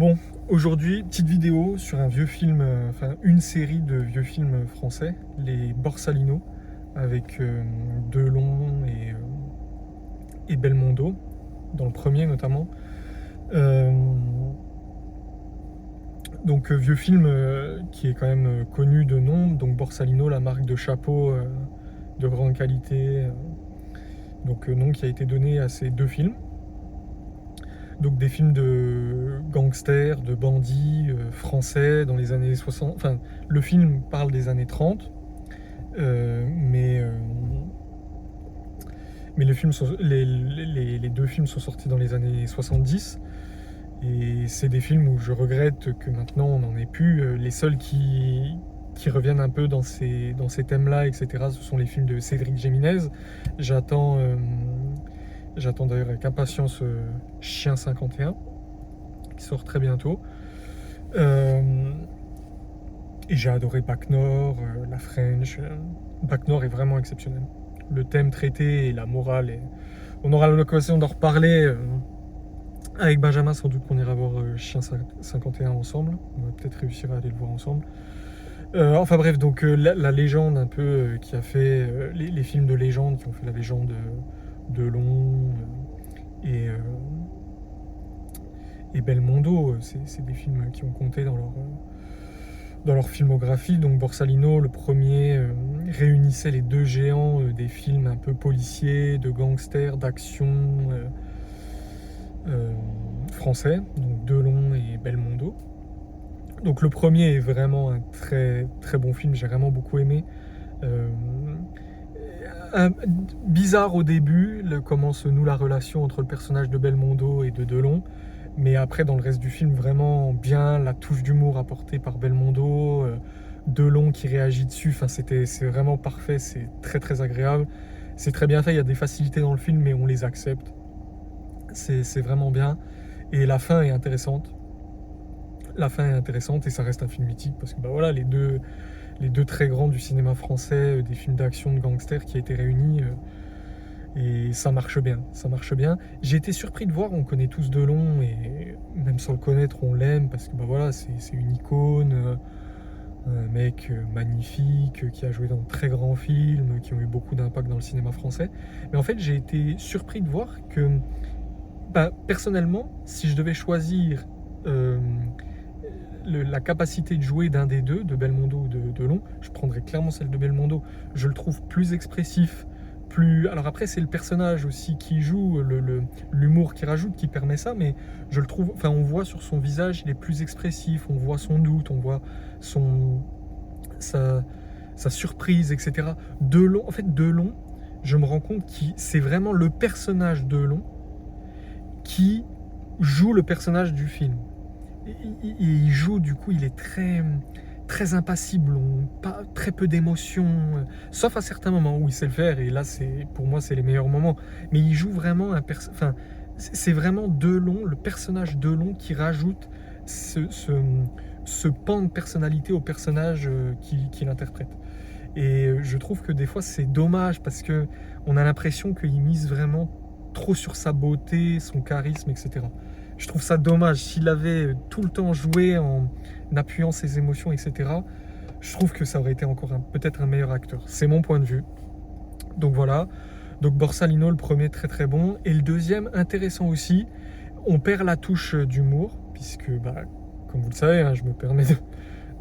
Bon, aujourd'hui, petite vidéo sur un vieux film, une série de vieux films français, les Borsalino, avec Delon et Belmondo, dans le premier notamment. Euh, vieux film qui est quand même connu de nom, donc Borsalino, la marque de chapeau de grande qualité, nom qui a été donné à ces deux films. Donc des films de gangsters, de bandits français dans les années 60. Enfin, le film parle des années 30, mais les deux films sont sortis dans les années 70. Et c'est des films où je regrette que maintenant on n'en ait plus. Les seuls qui reviennent un peu dans ces thèmes-là, etc., ce sont les films de Cédric Géminez. J'attends, j'attends d'ailleurs avec impatience Chien 51, qui sort très bientôt. Et j'ai adoré Bac Nord, La French. Bac Nord est vraiment exceptionnel. Le thème traité et la morale. On aura l'occasion d'en reparler avec Benjamin, sans doute qu'on ira voir Chien 51 ensemble. On va peut-être réussir à aller le voir ensemble. Enfin bref, donc la légende un peu qui a fait les films de légende, qui ont fait la légende de Delon et Belmondo, c'est des films qui ont compté dans leur filmographie. Donc Borsalino, le premier, réunissait les deux géants des films un peu policiers, de gangsters, d'action français, donc Delon et Belmondo. Donc le premier est vraiment un très très bon film, j'ai vraiment beaucoup aimé. Bizarre au début, comment se noue la relation entre le personnage de Belmondo et de Delon, mais après dans le reste du film vraiment bien, la touche d'humour apportée par Belmondo, Delon qui réagit dessus, c'est vraiment parfait, c'est très très agréable, c'est très bien fait, il y a des facilités dans le film mais on les accepte, c'est vraiment bien, et la fin est intéressante. La fin est intéressante et ça reste un film mythique parce que bah voilà, les deux très grands du cinéma français, des films d'action de gangsters qui a été réunis, et ça marche bien, ça marche bien. J'ai été surpris de voir, on connaît tous Delon et même sans le connaître on l'aime parce que bah voilà, c'est une icône, un mec magnifique qui a joué dans de très grands films qui ont eu beaucoup d'impact dans le cinéma français. Mais en fait j'ai été surpris de voir que bah, personnellement, si je devais choisir la capacité de jouer d'un des deux, de Belmondo ou de Delon, je prendrais clairement celle de Belmondo. Je le trouve plus expressif, plus. Alors après, c'est le personnage aussi qui joue, l'humour qui rajoute, qui permet ça, mais je le trouve. Enfin, on voit sur son visage, il est plus expressif, on voit son doute, on voit son sa, sa surprise, etc. Delon, en fait, Delon, je me rends compte que c'est vraiment le personnage Delon qui joue le personnage du film. Il joue, du coup, il est très, très impassible, pas, très peu d'émotions, sauf à certains moments où il sait le faire, et là, pour moi, c'est les meilleurs moments. Mais il joue vraiment c'est vraiment Delon, le personnage Delon, qui rajoute ce pan de personnalité au personnage qu'il interprète. Et je trouve que des fois, c'est dommage parce que on a l'impression qu'il mise vraiment trop sur sa beauté, son charisme, etc. Je trouve ça dommage. S'il avait tout le temps joué en appuyant ses émotions, etc., je trouve que ça aurait été encore peut-être un meilleur acteur. C'est mon point de vue. Donc voilà. Donc Borsalino, le premier, très très bon. Et le deuxième, intéressant aussi. On perd la touche d'humour, puisque, bah, comme vous le savez, hein, je me permets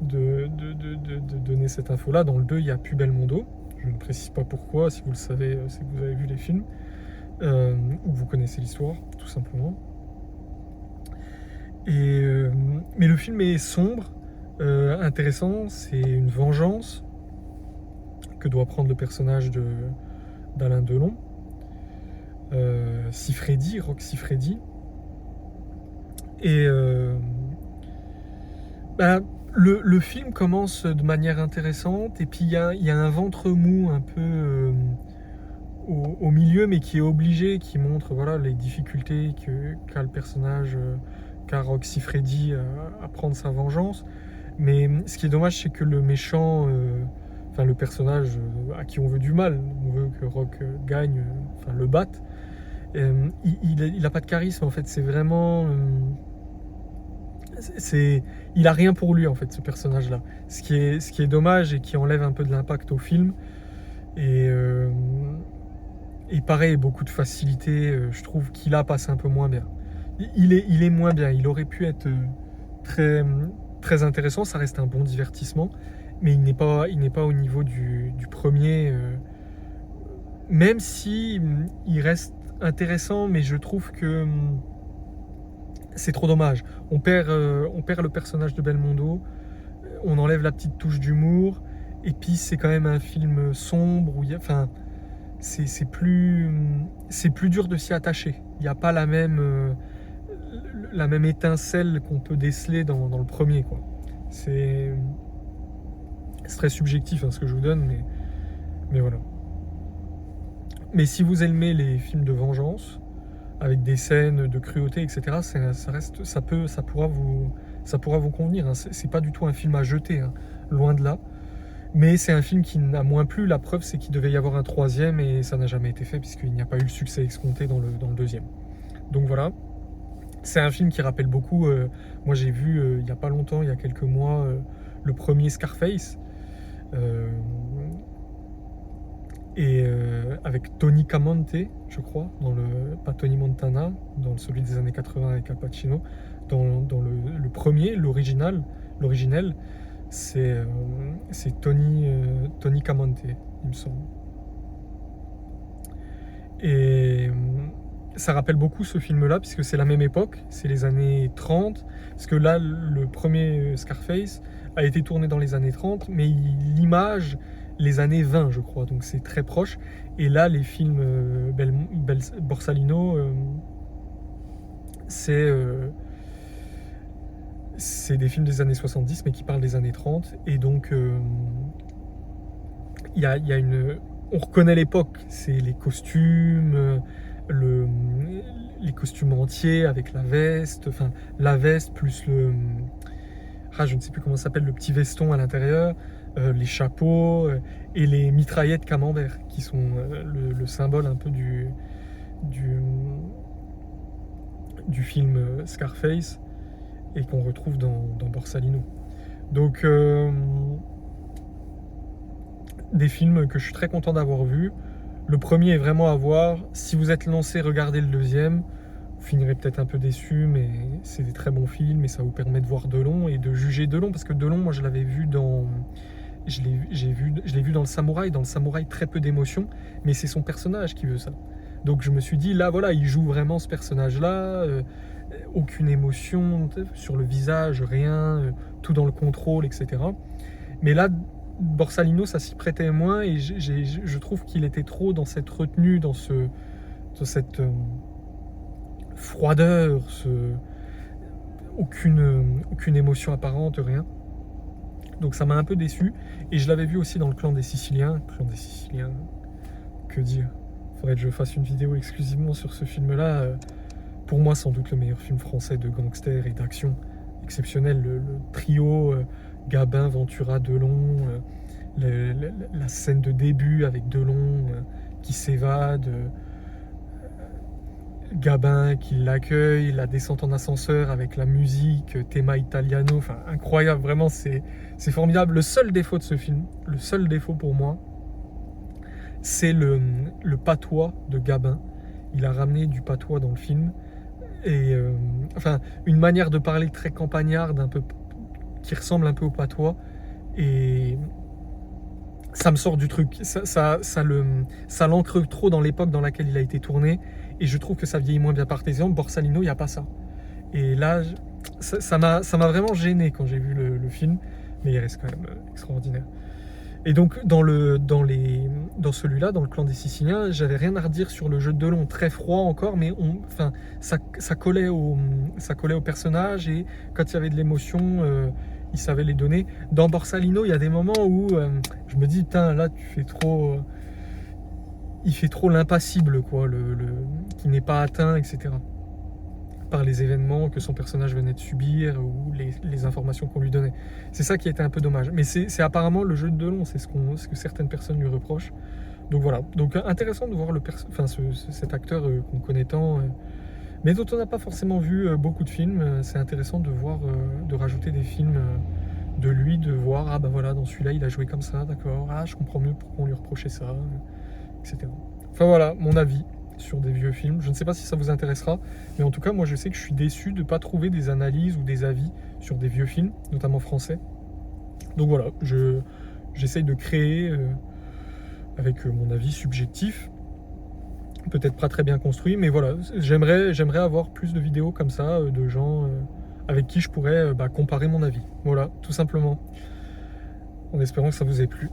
de donner cette info-là. Dans le 2, il n'y a plus Belmondo. Je ne précise pas pourquoi. Si vous le savez, c'est que vous avez vu les films. Ou que vous connaissez l'histoire, tout simplement. Mais le film est sombre, intéressant, c'est une vengeance que doit prendre le personnage d'Alain Delon, Roch Siffredi. Et le film commence de manière intéressante, et puis il y a un ventre mou un peu au milieu, mais qui est obligé, qui montre voilà, les difficultés qu'a le personnage, qu'a Roch Siffredi à prendre sa vengeance. Mais ce qui est dommage, c'est que le méchant, le personnage à qui on veut du mal, on veut que Roch gagne, le batte, il a pas de charisme en fait. C'est vraiment il a rien pour lui en fait, ce personnage-là. Ce qui est dommage et qui enlève un peu de l'impact au film. Et, euh, et pareil, beaucoup de facilité, je trouve qu'il a passé un peu moins bien. Il est moins bien, il aurait pu être très, très intéressant, ça reste un bon divertissement, mais il n'est pas au niveau du premier, même si il reste intéressant, mais je trouve que c'est trop dommage. On perd le personnage de Belmondo, on enlève la petite touche d'humour, et puis c'est quand même un film sombre où enfin, c'est plus dur de s'y attacher. Il n'y a pas la même étincelle qu'on peut déceler dans le premier, quoi. C'est très subjectif, hein, ce que je vous donne, mais voilà. Mais si vous aimez les films de vengeance, avec des scènes de cruauté, etc., ça pourra vous convenir, hein. C'est pas du tout un film à jeter, hein, loin de là. Mais c'est un film qui n'a moins plu. La preuve, c'est qu'il devait y avoir un troisième et ça n'a jamais été fait puisqu'il n'y a pas eu le succès escompté dans le deuxième. Donc voilà, c'est un film qui rappelle beaucoup. Moi, j'ai vu il n'y a pas longtemps, il y a quelques mois, le premier Scarface. euh, avec Tony Camonte, je crois, pas Tony Montana, dans celui des années 80 avec Al Pacino. Dans le premier, l'original, c'est Tony Camonte, il me semble. Et ça rappelle beaucoup ce film-là, puisque c'est la même époque, c'est les années 30. Parce que là, le premier Scarface a été tourné dans les années 30, mais l'image, les années 20, je crois, donc c'est très proche. Et là, les films Borsalino, c'est c'est des films des années 70, mais qui parlent des années 30. Et donc, on reconnaît l'époque. C'est les costumes, le, les costumes entiers avec la veste, enfin la veste plus je ne sais plus comment ça s'appelle, le petit veston à l'intérieur, les chapeaux et les mitraillettes camembert qui sont le symbole un peu du, du film Scarface et qu'on retrouve dans Borsalino. Donc des films que je suis très content d'avoir vus. Le premier est vraiment à voir. Si vous êtes lancé, regardez le deuxième. Vous finirez peut-être un peu déçu, mais c'est des très bons films et ça vous permet de voir Delon et de juger Delon. Parce que Delon, moi, je l'avais vu je l'ai vu dans le Samouraï. Dans le Samouraï, très peu d'émotions, mais c'est son personnage qui veut ça. Donc je me suis dit, là, voilà, il joue vraiment ce personnage-là. Aucune émotion sur le visage, rien. Tout dans le contrôle, etc. Mais là, Borsalino, ça s'y prêtait moins et je trouve qu'il était trop dans cette retenue, dans cette froideur, aucune émotion apparente, rien. Donc ça m'a un peu déçu. Et je l'avais vu aussi dans le Clan des Siciliens. Clan des Siciliens, que dire? Faudrait que je fasse une vidéo exclusivement sur ce film-là. Pour moi, sans doute le meilleur film français de gangsters et d'action. Exceptionnel, le trio Gabin, Ventura, Delon, la scène de début avec Delon qui s'évade, Gabin qui l'accueille, la descente en ascenseur avec la musique, Tema Italiano, enfin incroyable, vraiment c'est formidable. Le seul défaut de ce film, le seul défaut pour moi, c'est le patois de Gabin. Il a ramené du patois dans le film et enfin une manière de parler très campagnarde, un peu qui ressemble un peu au patois et ça me sort du truc. Ça l'ancre trop dans l'époque dans laquelle il a été tourné et je trouve que ça vieillit moins bien. Par exemple, Borsalino, il n'y a pas ça. Et là, ça m'a vraiment gêné quand j'ai vu le film, mais il reste quand même extraordinaire. Et donc, dans celui-là, dans le Clan des Siciliens, j'avais rien à redire sur le jeu de Delon, très froid encore, mais enfin, ça collait au personnage et quand il y avait de l'émotion, il savait les donner. Dans Borsalino, il y a des moments où je me dis, putain, là, il fait trop l'impassible, quoi, qui n'est pas atteint, etc. par les événements que son personnage venait de subir ou les informations qu'on lui donnait. C'est ça qui a été un peu dommage. Mais c'est apparemment le jeu de Delon, c'est ce que certaines personnes lui reprochent. Donc voilà. Donc intéressant de voir cet acteur qu'on connaît tant mais dont on n'a pas forcément vu beaucoup de films. C'est intéressant de voir, de rajouter des films de lui, de voir, ah bah voilà, dans celui-là il a joué comme ça, d'accord, ah je comprends mieux pourquoi on lui reprochait ça, etc. Enfin voilà, mon avis sur des vieux films. Je ne sais pas si ça vous intéressera, mais en tout cas moi je sais que je suis déçu de ne pas trouver des analyses ou des avis sur des vieux films, notamment français. Donc voilà, j'essaye de créer avec mon avis subjectif, peut-être pas très bien construit, mais voilà, j'aimerais avoir plus de vidéos comme ça, de gens avec qui je pourrais comparer mon avis. Voilà, tout simplement. En espérant que ça vous ait plu.